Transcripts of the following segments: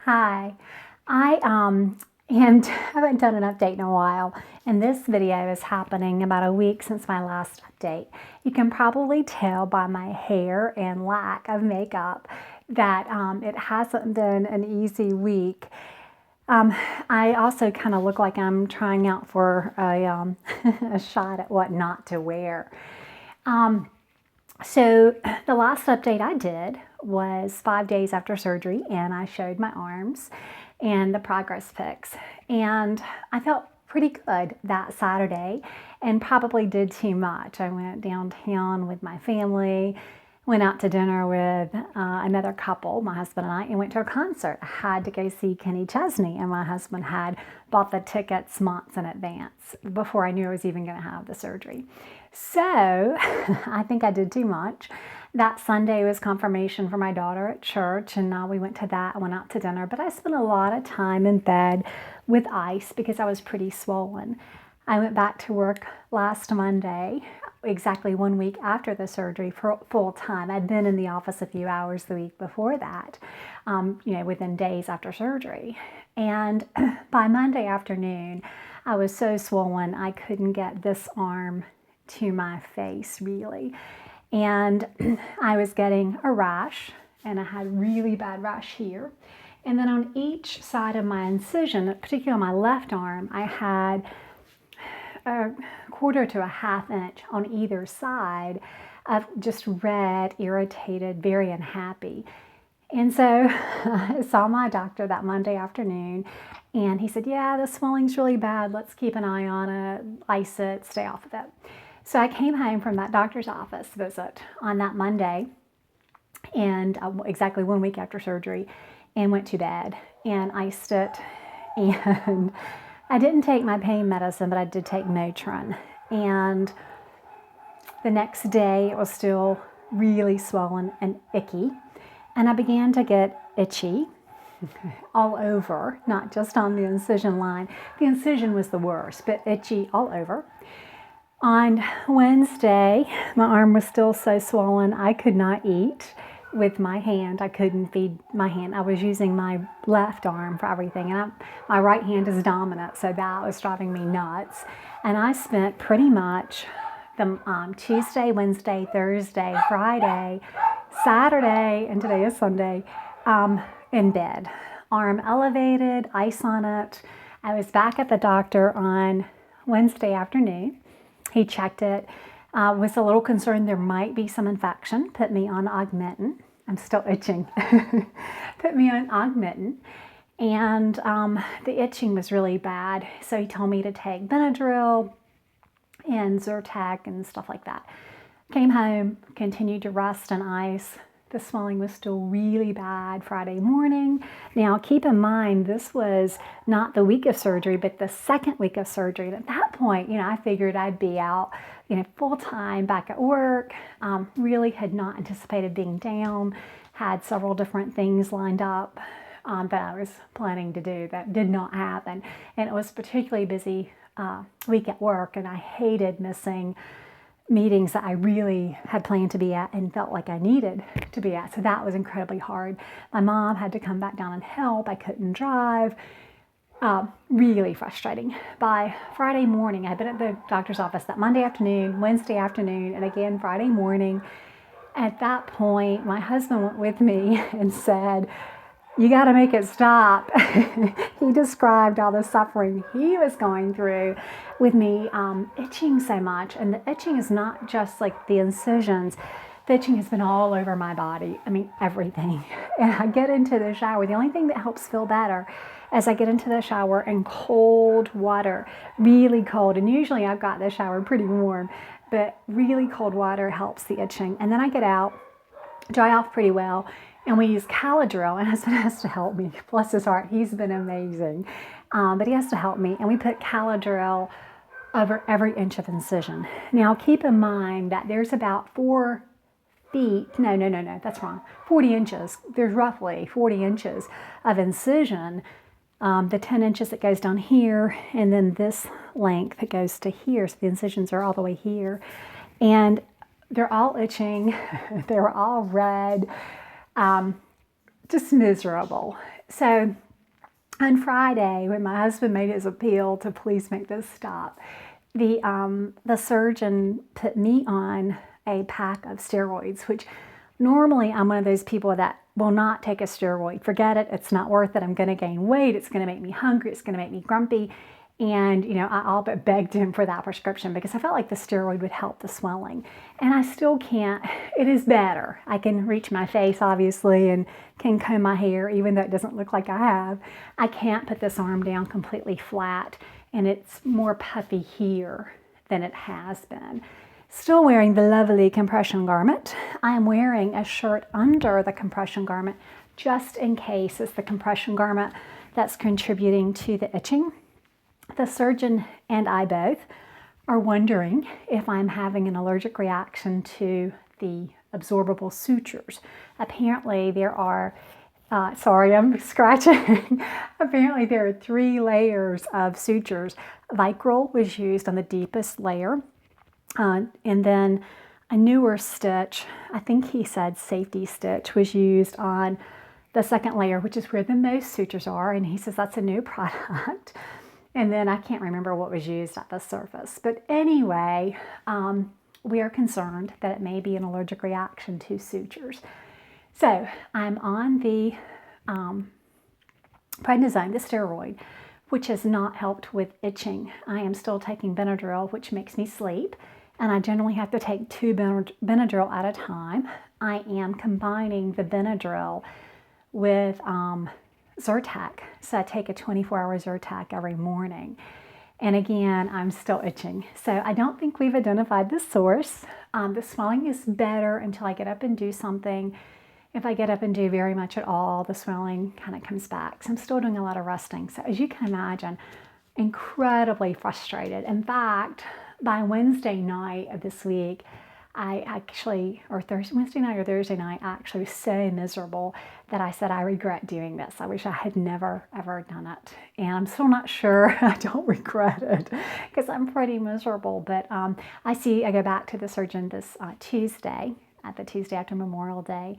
Hi, I and haven't done an update in a while, and this video is happening about a week since my last update. You can probably tell by my hair and lack of makeup that it hasn't been an easy week. I also kind of look like I'm trying out for a, a shot at what not to wear. So the last update I did was 5 days after surgery, and I showed my arms and the progress pics. And I felt pretty good that Saturday and probably did too much. I went downtown with my family, went out to dinner with another couple, my husband and I, and went to a concert. I had to go see Kenny Chesney, and my husband had bought the tickets months in advance before I knew I was even going to have the surgery. So I think I did too much. That Sunday was confirmation for my daughter at church, and we went to that and went out to dinner. But I spent a lot of time in bed with ice because I was pretty swollen. I went back to work last Monday, exactly 1 week after the surgery, for full time. I'd been in the office a few hours the week before that, within days after surgery. And by Monday afternoon, I was so swollen I couldn't get this arm to my face, really. And I was getting a rash, and I had really bad rash here. And then on each side of my incision, particularly on my left arm, I had a quarter to a half inch on either side of just red, irritated, very unhappy. And so I saw my doctor that Monday afternoon, and he said, yeah, the swelling's really bad. Let's keep an eye on it, ice it, stay off of it. So I came home from that doctor's office visit on that Monday, and exactly 1 week after surgery, and went to bed and iced it. And I didn't take my pain medicine, but I did take Motrin. And the next day it was still really swollen and icky. And I began to get itchy all over, not just on the incision line. The incision was the worst, but itchy all over. On Wednesday, my arm was still so swollen I could not eat with my hand. I couldn't feed my hand. I was using my left arm for everything, and my right hand is dominant, so that was driving me nuts. And I spent pretty much the Tuesday, Wednesday, Thursday, Friday, Saturday, and today is Sunday, in bed. Arm elevated, ice on it. I was back at the doctor on Wednesday afternoon. He checked it, was a little concerned there might be some infection, put me on Augmentin. I'm still itching. Put me on Augmentin, and the itching was really bad. So he told me to take Benadryl and Zyrtec and stuff like that. Came home, continued to rest on ice. The swelling was still really bad Friday morning. Now, keep in mind, this was not the week of surgery, but the second week of surgery. And at that point, I figured I'd be out, full time back at work. Really had not anticipated being down. Had several different things lined up that I was planning to do that did not happen. And it was a particularly busy week at work, and I hated missing meetings that I really had planned to be at and felt like I needed to be at. So that was incredibly hard. My mom had to come back down and help. I couldn't drive. Really frustrating. By Friday morning, I'd been at the doctor's office that Monday afternoon, Wednesday afternoon, and again Friday morning. At that point, my husband went with me and said, you got to make it stop. He described all the suffering he was going through with me itching so much. And the itching is not just like the incisions. The itching has been all over my body. I mean, everything. And I get into the shower. The only thing that helps feel better is I get into the shower in cold water, really cold. And usually I've got the shower pretty warm, but really cold water helps the itching. And then I get out, dry off pretty well, and we use Caladryl, and husband has to help me. Bless his heart, he's been amazing. But he has to help me, and we put Caladryl over every inch of incision. Now, keep in mind that there's about 4 feet, no, that's wrong, 40 inches. There's roughly 40 inches of incision. The 10 inches that goes down here, and then this length that goes to here. So the incisions are all the way here. And they're all itching. They're all red. Just miserable. So on Friday, when my husband made his appeal to please make this stop, the surgeon put me on a pack of steroids, which normally I'm one of those people that will not take a steroid. Forget it. It's not worth it. I'm going to gain weight. It's going to make me hungry. It's going to make me grumpy. And, I all but begged him for that prescription because I felt like the steroid would help the swelling. And I still can't. It is better. I can reach my face, obviously, and can comb my hair, even though it doesn't look like I have. I can't put this arm down completely flat, and it's more puffy here than it has been. Still wearing the lovely compression garment. I am wearing a shirt under the compression garment just in case it's the compression garment that's contributing to the itching. The surgeon and I both are wondering if I'm having an allergic reaction to the absorbable sutures. Apparently there are, sorry, I'm scratching. Apparently there are 3 layers of sutures. Vicryl was used on the deepest layer, and then a newer stitch, I think he said safety stitch, was used on the second layer, which is where the most sutures are, and he says that's a new product. And then I can't remember what was used at the surface. But anyway, we are concerned that it may be an allergic reaction to sutures. So I'm on the prednisone, the steroid, which has not helped with itching. I am still taking Benadryl, which makes me sleep. And I generally have to take 2 Benadryl at a time. I am combining the Benadryl with Zyrtec. So I take a 24-hour Zyrtec every morning. And again, I'm still itching. So I don't think we've identified the source. The swelling is better until I get up and do something. If I get up and do very much at all, the swelling kind of comes back. So I'm still doing a lot of resting. So as you can imagine, incredibly frustrated. In fact, by Wednesday night of this week, Wednesday night or Thursday night, I actually was so miserable that I said, I regret doing this. I wish I had never, ever done it. And I'm still not sure I don't regret it because I'm pretty miserable. But I go back to the surgeon this Tuesday, at the Tuesday after Memorial Day.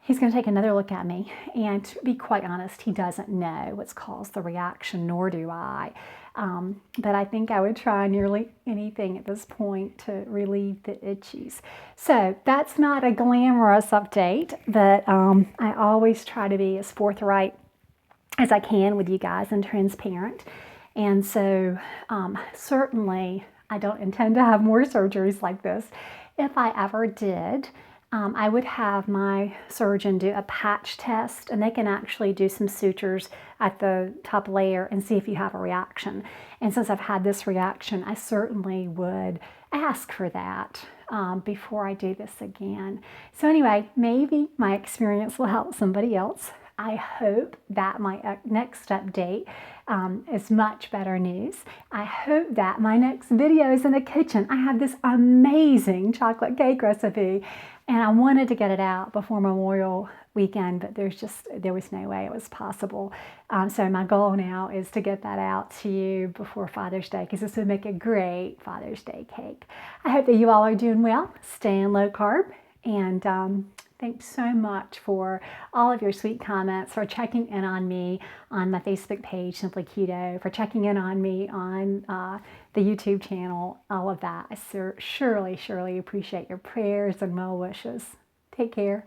He's going to take another look at me. And to be quite honest, he doesn't know what's caused the reaction, nor do I. But I think I would try nearly anything at this point to relieve the itchies. So that's not a glamorous update, but I always try to be as forthright as I can with you guys and transparent. And so certainly I don't intend to have more surgeries like this. If I ever did, I would have my surgeon do a patch test, and they can actually do some sutures at the top layer and see if you have a reaction. And since I've had this reaction, I certainly would ask for that before I do this again. So anyway, maybe my experience will help somebody else. I hope that my next update is much better news. I hope that my next video is in the kitchen. I have this amazing chocolate cake recipe, and I wanted to get it out before Memorial Weekend, but there was no way it was possible. So my goal now is to get that out to you before Father's Day, because this would make a great Father's Day cake. I hope that you all are doing well, staying low carb, and thanks so much for all of your sweet comments, for checking in on me on my Facebook page, Simply Keto, for checking in on me on the YouTube channel, all of that. I surely appreciate your prayers and well wishes. Take care.